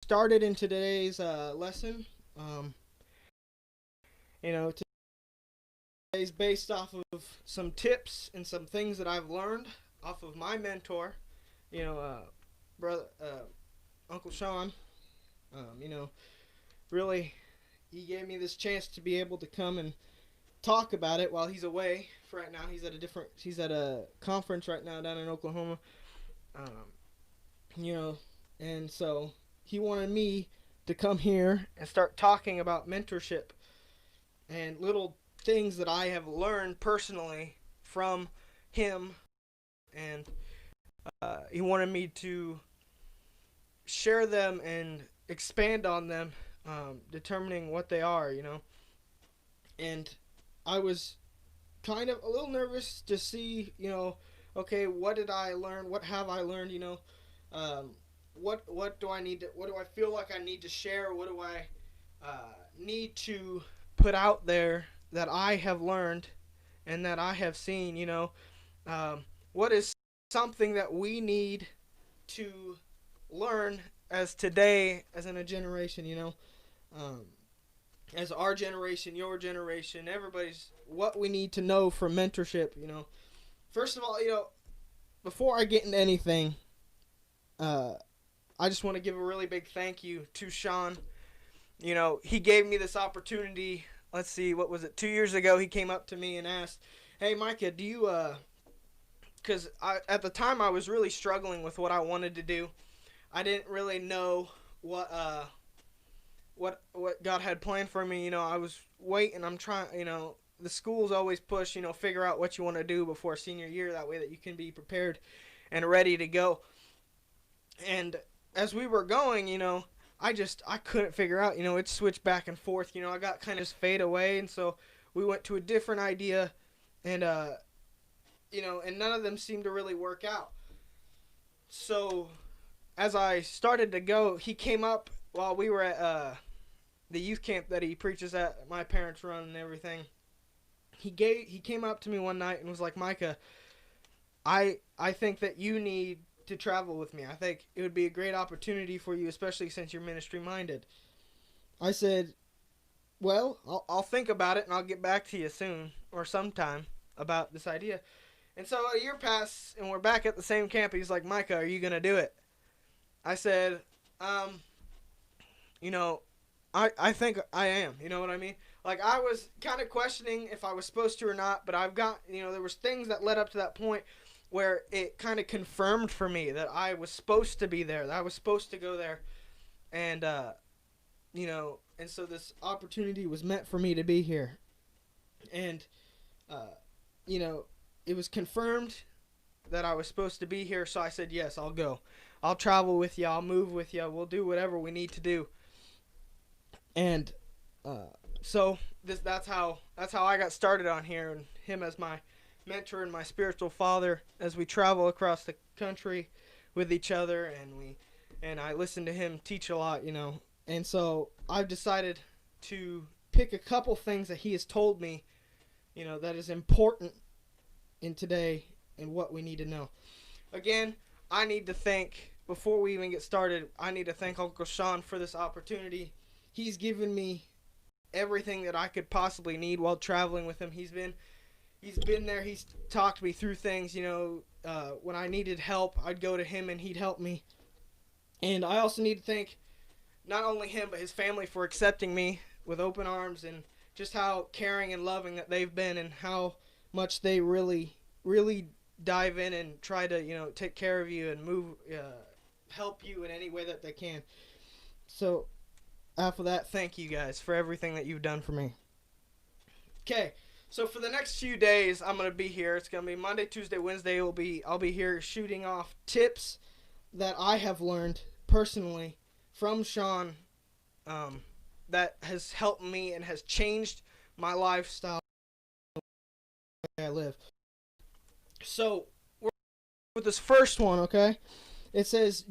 started in today's lesson. Um, today's based off of some tips and some things that I've learned off of my mentor, brother, Uncle Sean. Um, you know, really, he gave me this chance to be able to come and talk about it while he's away. For right now, he's at a conference right now down in Oklahoma. Um, you know, and so he wanted me to come here and start talking about mentorship and little things that I have learned personally from him, and he wanted me to share them and expand on them, determining what they are, And I was kind of a little nervous to see, okay, what did I learn? What have I learned? Um, what do I need to? What do I feel like I need to share? What do I need to put out there that I have learned and that I have seen? What is something that we need to learn as today, as in a generation? Um, as our generation, your generation, everybody's what we need to know for mentorship. First of all, before I get into anything, uh, I just want to give a really big thank you to Sean. He gave me this opportunity. Let's see, what was it? 2 years ago, he came up to me and asked, "Hey, Micah, do you because at the time I was really struggling with what I wanted to do. I didn't really know what God had planned for me. I was waiting. I'm trying. The schools always push. Figure out what you want to do before senior year. That way that you can be prepared and ready to go. And as we were going, I couldn't figure out. It switched back and forth. I got kind of just fade away, and so we went to a different idea, and and none of them seemed to really work out. So as I started to go, he came up while we were at the youth camp that he preaches at. My parents run and everything. He came up to me one night and was like, "Micah, I think that you need to travel with me. I think it would be a great opportunity for you, especially since you're ministry minded." I said, "Well, I'll think about it and I'll get back to you soon or sometime about this idea." And so a year passed and we're back at the same camp. He's like, "Micah, are you gonna do it?" I said, um, you know, I think I am. You know what I mean? Like, I was kind of questioning if I was supposed to or not, but I've got, there was things that led up to that point where it kind of confirmed for me that I was supposed to be there, that I was supposed to go there. And, and so this opportunity was meant for me to be here. And, uh, you know, it was confirmed that I was supposed to be here, so I said, yes, I'll go. I'll travel with you. I'll move with you. We'll do whatever we need to do. And so that's how I got started on here, and him as my mentor and my spiritual father as we travel across the country with each other, and I listen to him teach a lot, And so I've decided to pick a couple things that he has told me, that is important in today and what we need to know. Again, I need to thank, before we even get started, I need to thank Uncle Sean for this opportunity. He's given me everything that I could possibly need while traveling with him. He's been there. He's talked me through things. When I needed help, I'd go to him and he'd help me. And I also need to thank not only him but his family for accepting me with open arms, and just how caring and loving that they've been, and how much they really, really dive in and try to take care of you and help you in any way that they can. So after that, thank you guys for everything that you've done for me. Okay, so for the next few days, I'm gonna be here. It's gonna be Monday, Tuesday, Wednesday. I'll be here shooting off tips that I have learned personally from Sean, that has helped me and has changed my lifestyle, the way I live. So we're with this first one, okay? It says,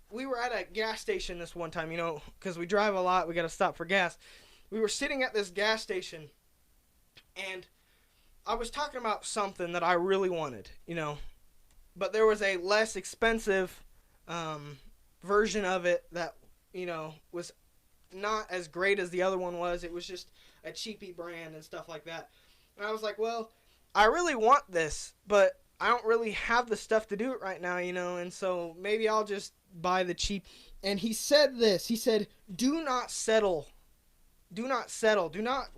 we were at a gas station this one time, because we drive a lot, we got to stop for gas. We were sitting at this gas station, and I was talking about something that I really wanted, but there was a less expensive version of it that was not as great as the other one was. It was just a cheapy brand and stuff like that. And I was like, well, I really want this, but I don't really have the stuff to do it right now, and so maybe I'll just buy the cheap. And he said this. He said, "Do not settle. Do not settle. Do not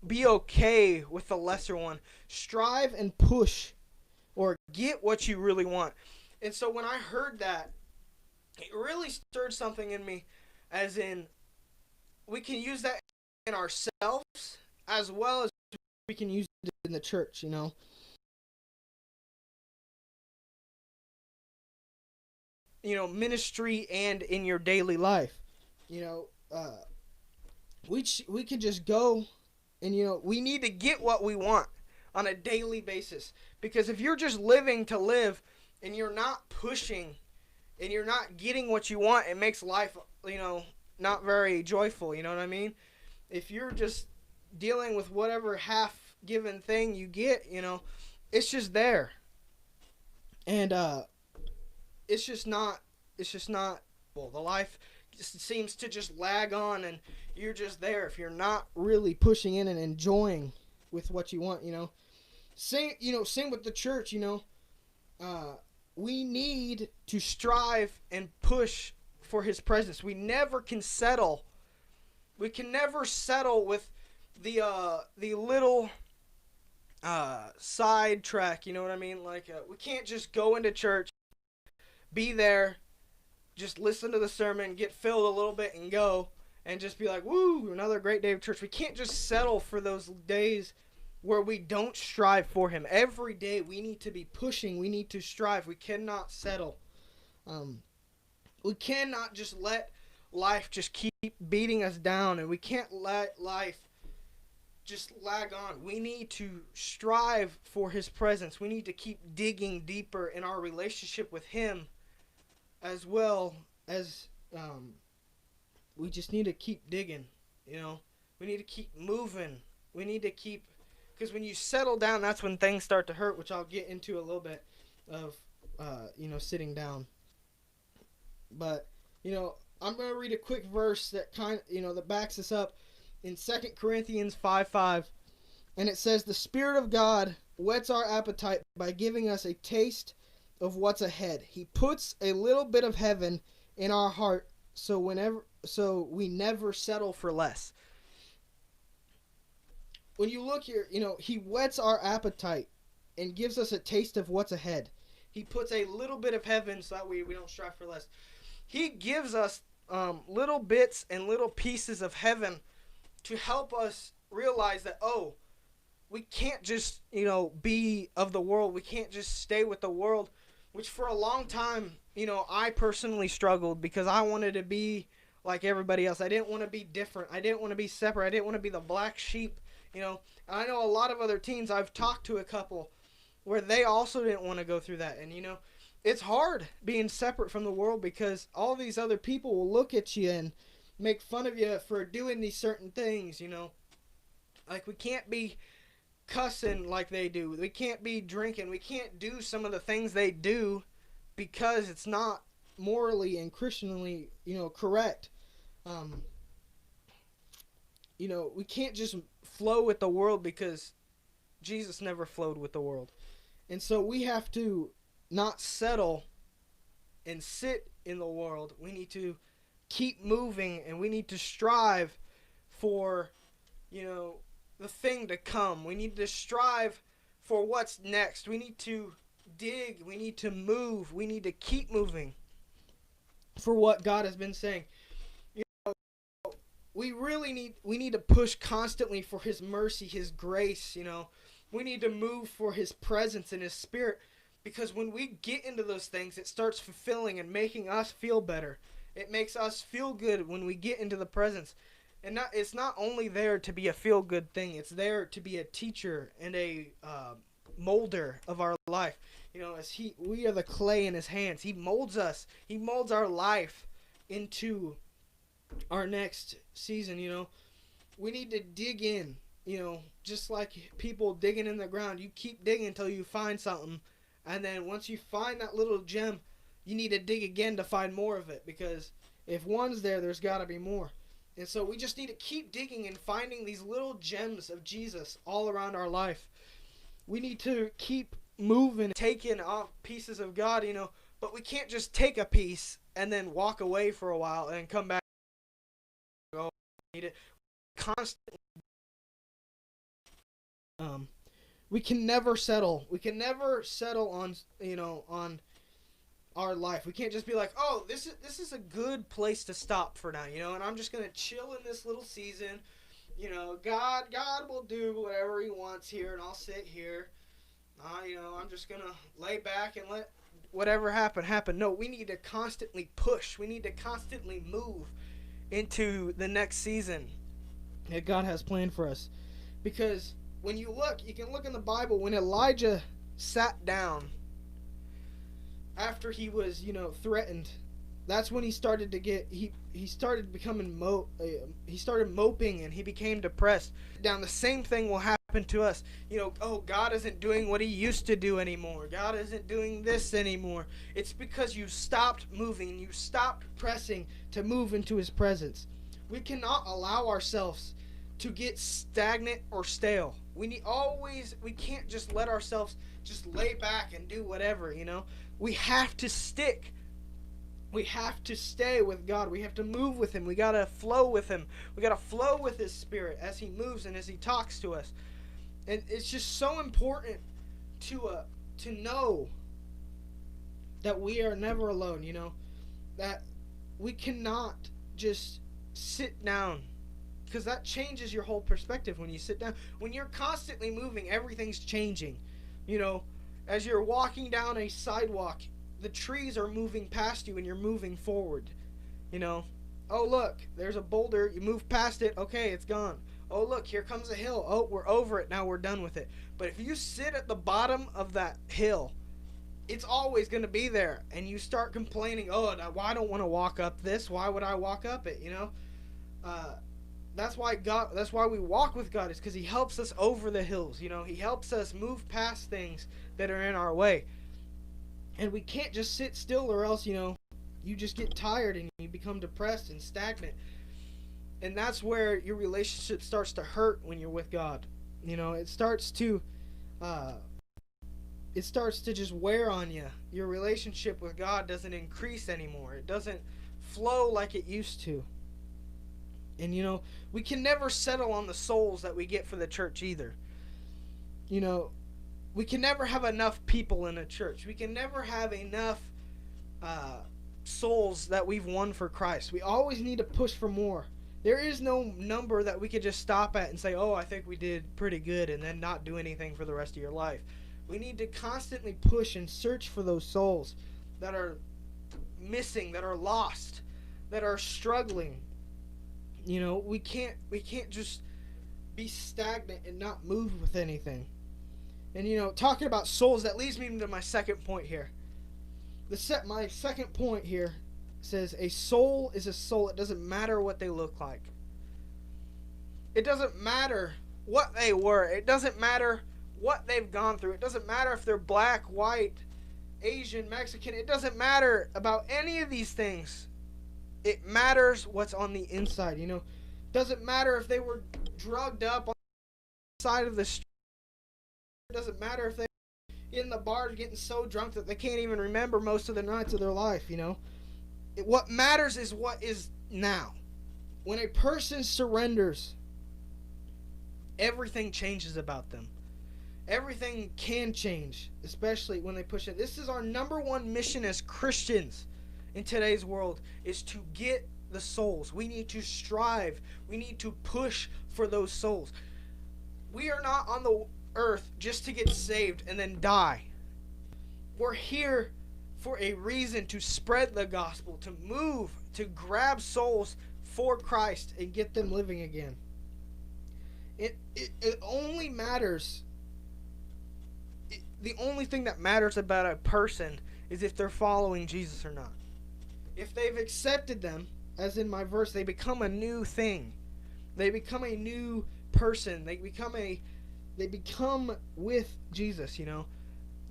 be okay with the lesser one. Strive and push or get what you really want." And so when I heard that, it really stirred something in me, as in we can use that in ourselves as well as we can use it in the church, ministry and in your daily life. You know, we could just go and we need to get what we want on a daily basis, because if you're just living to live and you're not pushing and you're not getting what you want, it makes life, not very joyful, you know what I mean? If you're just dealing with whatever half given thing you get, it's just there. And it's just not well, the life just seems to just lag on, and you're just there if you're not really pushing in and enjoying with what you want, same with the church, we need to strive and push for his presence. We never can settle. We can never settle with the little side track, you know what I mean? Like, we can't just go into church, be there, just listen to the sermon, get filled a little bit, and go, and just be like, woo, another great day of church. We can't just settle for those days where we don't strive for him. Every day we need to be pushing. We need to strive. We cannot settle. We cannot just let life just keep beating us down, and we can't let life just lag on. We need to strive for his presence. We need to keep digging deeper in our relationship with him, as well as we just need to keep digging. We need to keep moving. We need to keep, because when you settle down, that's when things start to hurt, which I'll get into a little bit of sitting down. But I'm going to read a quick verse that that backs this up in 2 Corinthians 5:5, and it says, "The Spirit of God whets our appetite by giving us a taste of what's ahead. He puts a little bit of heaven in our heart, so we never settle for less." When you look here, he whets our appetite and gives us a taste of what's ahead. He puts a little bit of heaven so that we don't strive for less. He gives us little bits and little pieces of heaven to help us realize that, we can't just, be of the world. We can't just stay with the world, which for a long time, I personally struggled because I wanted to be like everybody else. I didn't want to be different. I didn't want to be separate. I didn't want to be the black sheep, And I know a lot of other teens, I've talked to a couple where they also didn't want to go through that. And, it's hard being separate from the world because all these other people will look at you and make fun of you for doing these certain things, Like, we can't be cussing like they do. We can't be drinking. We can't do some of the things they do because it's not morally and Christianly, correct. We can't just flow with the world because Jesus never flowed with the world. And so we have to not settle and sit in the world. We need to keep moving, and we need to strive for, the thing to come. We need to strive for what's next. We need to dig. We need to move. We need to keep moving for what God has been saying. We need to push constantly for his mercy, his grace, We need to move for his presence and his spirit, because when we get into those things, it starts fulfilling and making us feel better. It makes us feel good when we get into the presence. And it's not only there to be a feel-good thing. It's there to be a teacher and a molder of our life. As we are the clay in his hands. He molds us. He molds our life into our next season. We need to dig in. Just like people digging in the ground. You keep digging until you find something. And then once you find that little gem, you need to dig again to find more of it. Because If one's there, there's got to be more. And so we just need to keep digging and finding these little gems of Jesus all around our life. We need to keep moving, taking off pieces of God, but we can't just take a piece and then walk away for a while and come back. Oh, we need it constantly. We can never settle. We can never settle on, on our life. We can't just be like, oh, this is a good place to stop for now, and I'm just gonna chill in this little season. God will do whatever He wants here, and I'll sit here. I'm just gonna lay back and let whatever happen. No, we need to constantly push. We need to constantly move into the next season that God has planned for us. Because when you can look in the Bible, when Elijah sat down after he was, threatened, that's when he started to get, he started becoming, he started moping and he became depressed. Down, the same thing will happen to us. Oh, God isn't doing what He used to do anymore. God isn't doing this anymore. It's because you stopped moving, you stopped pressing to move into His presence. We cannot allow ourselves to get stagnant or stale. We can't just let ourselves just lay back and do whatever, We have to stick. We have to stay with God. We have to move with Him. We got to flow with Him. We got to flow with His Spirit as He moves and as He talks to us. And it's just so important to know that we are never alone, that we cannot just sit down, because that changes your whole perspective when you sit down. When you're constantly moving, everything's changing. As you're walking down a sidewalk, the trees are moving past you and you're moving forward. Oh, look, there's a boulder. You move past it. Okay, it's gone. Oh, look, here comes a hill. Oh, we're over it. Now we're done with it. But if you sit at the bottom of that hill, it's always going to be there. And you start complaining, oh, I don't want to walk up this. Why would I walk up it, That's why we walk with God, is because He helps us over the hills. He helps us move past things that are in our way. And we can't just sit still, or else, you just get tired and you become depressed and stagnant. And that's where your relationship starts to hurt when you're with God. It starts to just wear on you. Your relationship with God doesn't increase anymore. It doesn't flow like it used to. And we can never settle on the souls that we get for the church either. We can never have enough people in a church. We can never have enough souls that we've won for Christ. We always need to push for more. There is no number that we could just stop at and say, oh, I think we did pretty good, and then not do anything for the rest of your life. We need to constantly push and search for those souls that are missing, that are lost, that are struggling. We can't just be stagnant and not move with anything. And talking about souls, that leads me to my second point here. My second point here says a soul is a soul. It doesn't matter what they look like. It doesn't matter what they were. It doesn't matter what they've gone through. It doesn't matter if they're black, white, Asian, Mexican. It doesn't matter about any of these things. It matters what's on the inside. Doesn't matter if they were drugged up on the side of the street. It doesn't matter if they're in the bars getting so drunk that they can't even remember most of the nights of their life. What matters is what is now. When a person surrenders, everything changes about them. Everything can change, especially when they push it. This is our number one mission as Christians in today's world, is to get the souls. We need to strive. We need to push for those souls. We are not on the earth just to get saved and then die. We're here for a reason, to spread the gospel, to move, to grab souls for Christ and get them living again. It only matters. The only thing that matters about a person is if they're following Jesus or not. If they've accepted them, as in my verse, they become a new thing. They become a new person. They become with Jesus,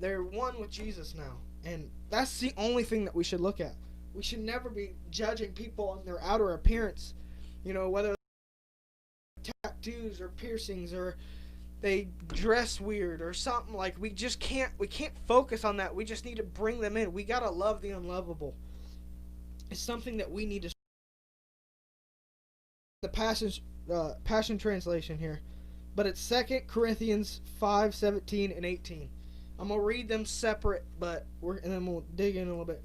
They're one with Jesus now. And that's the only thing that we should look at. We should never be judging people on their outer appearance. Whether tattoos or piercings or they dress weird or something. Like, we can't focus on that. We just need to bring them in. We got to love the unlovable. It's something that we need to. The Passion Translation here. But it's 2 Corinthians 5:17 and 18. I'm going to read them separate, and then we'll dig in a little bit.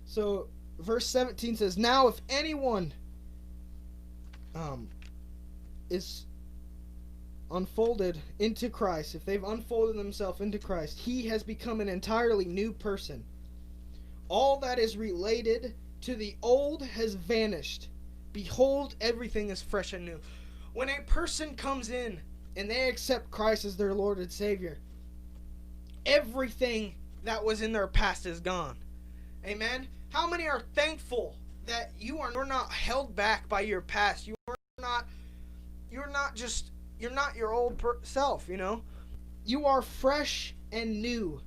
So, verse 17 says, "Now if anyone is unfolded into Christ, if they've unfolded themselves into Christ, he has become an entirely new person. All that is related to the old has vanished. Behold, everything is fresh and new." When a person comes in and they accept Christ as their Lord and Savior, everything that was in their past is gone. Amen? How many are thankful that you're not held back by your past? You're not your old self, You are fresh and new.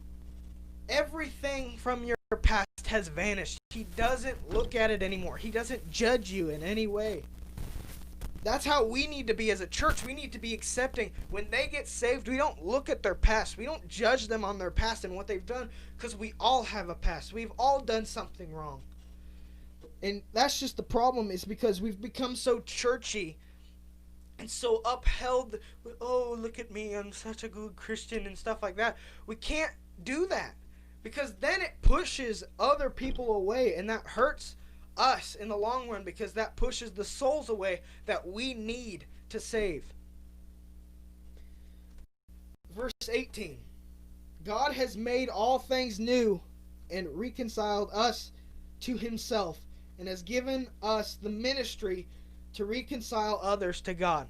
Everything from your past has vanished. He doesn't look at it anymore. He doesn't judge you in any way. That's how we need to be as a church. We need to be accepting. When they get saved, we don't look at their past. We don't judge them on their past and what they've done, because we all have a past. We've all done something wrong. And that's just the problem, is because we've become so churchy and so upheld. Oh, look at me, I'm such a good Christian and stuff like that. We can't do that, because then it pushes other people away, and that hurts us in the long run, because that pushes the souls away that we need to save. Verse 18. God has made all things new and reconciled us to himself, and has given us the ministry to reconcile others to God.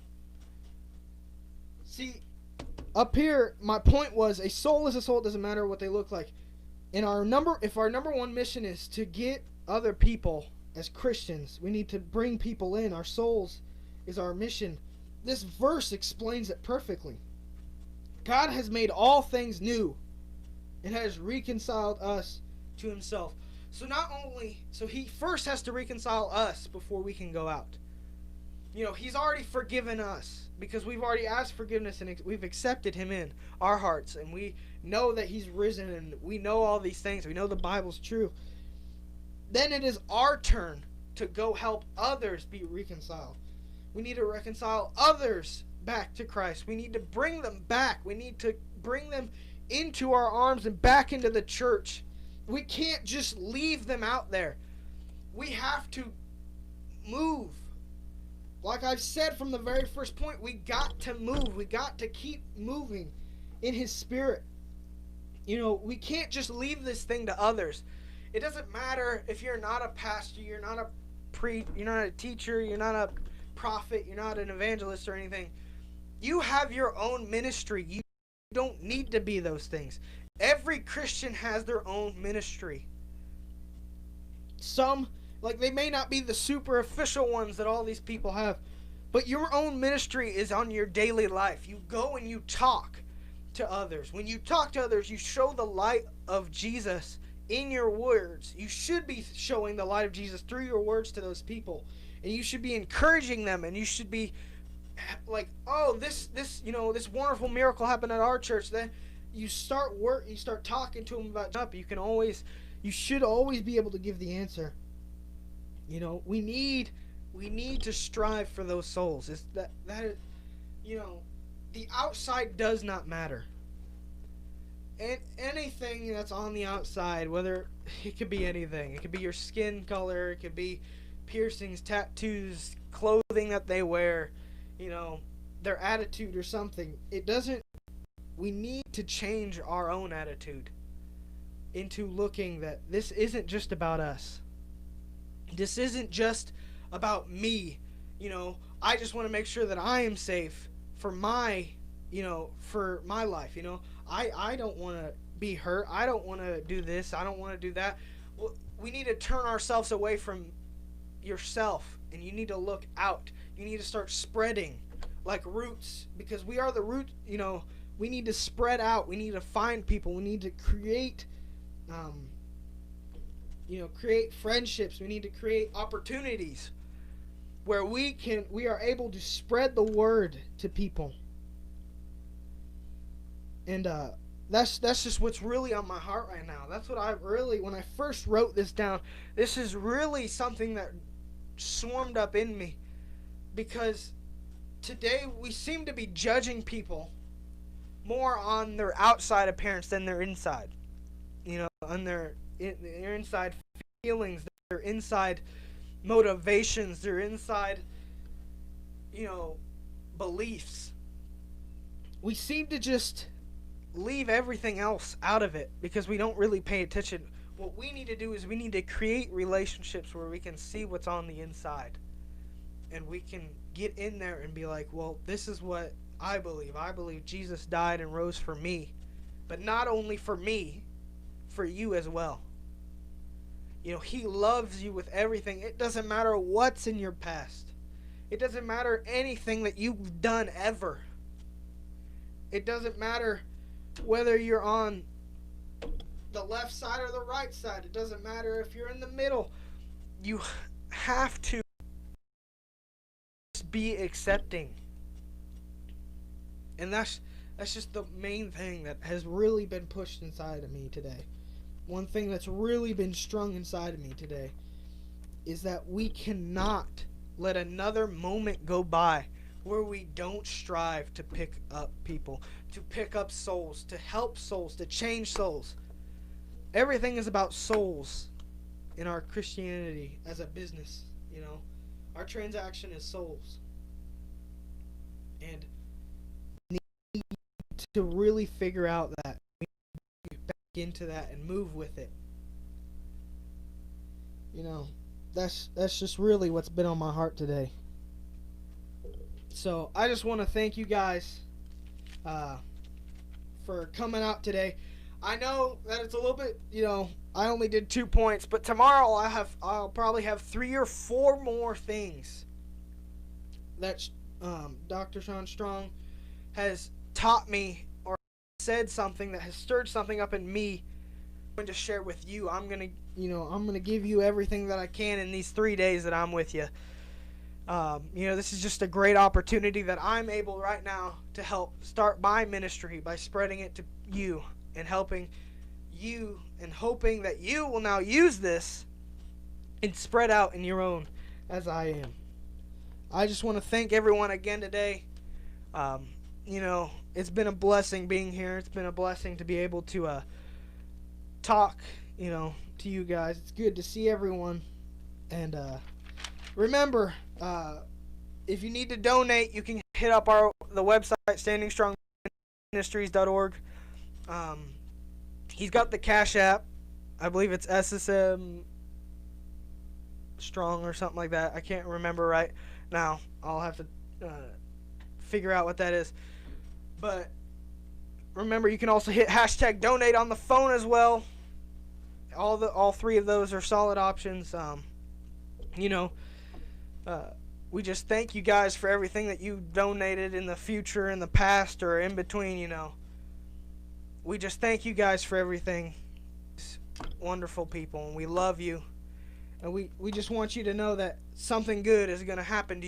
See, up here, my point was, a soul is a soul. It doesn't matter what they look like. If our number one mission is to get other people, as Christians, we need to bring people in. Our souls is our mission. This verse explains it perfectly. God has made all things new and has reconciled us to himself. So he first has to reconcile us before we can go out. He's already forgiven us, because we've already asked forgiveness and we've accepted him in our hearts, and we know that he's risen, and we know all these things. We know the Bible's true. Then it is our turn to go help others be reconciled. We need to reconcile others back to Christ. We need to bring them back. We need to bring them into our arms and back into the church. We can't just leave them out there. We have to move. Like I've said from the very first point, we got to move. We got to keep moving in his spirit. We can't just leave this thing to others. It doesn't matter if you're not a pastor, you're not a teacher, you're not a prophet, you're not an evangelist or anything. You have your own ministry. You don't need to be those things. Every Christian has their own ministry. Some, they may not be the super official ones that all these people have, but your own ministry is on your daily life. You go and you talk to others. When you talk to others, you show the light of Jesus in your words. You should be showing the light of Jesus through your words to those people, and you should be encouraging them, and you should be like, oh, this wonderful miracle happened at our church. Then you start talking to them about up. You should always be able to give the answer. We need to strive for those souls. The outside does not matter. And anything that's on the outside, whether it could be anything, it could be your skin color, it could be piercings, tattoos, clothing that they wear, their attitude or something. We need to change our own attitude into looking that this isn't just about us. This isn't just about me. I just want to make sure that I am safe for my life. I don't want to be hurt. I don't want to do this. I don't want to do that. Well, we need to turn ourselves away from yourself, and you need to look out. You need to start spreading like roots, because we are the root. We need to spread out. We need to find people. We need to create create friendships. We need to create opportunities where we are able to spread the word to people. And that's just what's really on my heart right now. That's what I really, when I first wrote this down, this is really something that swarmed up in me, because today we seem to be judging people more on their outside appearance than their inside. On their inside feelings, their inside motivations, their inside, beliefs. We seem to just leave everything else out of it because we don't really pay attention. What we need to do is we need to create relationships where we can see what's on the inside. And we can get in there and be like, well, this is what I believe. I believe Jesus died and rose for me. But not only for me, for you as well. He loves you with everything. It doesn't matter what's in your past. It doesn't matter anything that you've done ever. It doesn't matter whether you're on the left side or the right side. It doesn't matter if you're in the middle. You have to be accepting. And that's just the main thing that has really been pushed inside of me today. One thing that's really been strung inside of me today is that we cannot let another moment go by where we don't strive to pick up people, to pick up souls, to help souls, to change souls. Everything is about souls in our Christianity as a business, Our transaction is souls. And we need to really figure out that. We need to get back into that and move with it. That's just really what's been on my heart today. So I just want to thank you guys for coming out today. I know that it's a little bit, I only did 2 points, but tomorrow I'll probably have 3 or 4 more things that Dr. Sean Strong has taught me or said something that has stirred something up in me. I'm going to share with you. I'm going to give you everything that I can in these 3 days that I'm with you. This is just a great opportunity that I'm able right now to help start my ministry by spreading it to you and helping you and hoping that you will now use this and spread out in your own as I am. I just want to thank everyone again today. It's been a blessing being here. It's been a blessing to be able to talk, to you guys. It's good to see everyone. And remember, if you need to donate, you can hit up the website, standingstrongministries.org. He's got the Cash App. I believe it's SSM Strong or something like that. I can't remember right now. I'll have to figure out what that is. But remember, you can also hit #donate on the phone as well. All 3 of those are solid options. We just thank you guys for everything that you donated in the future, in the past, or in between. We just thank you guys for everything. Wonderful people, and we love you. And we just want you to know that something good is going to happen to you.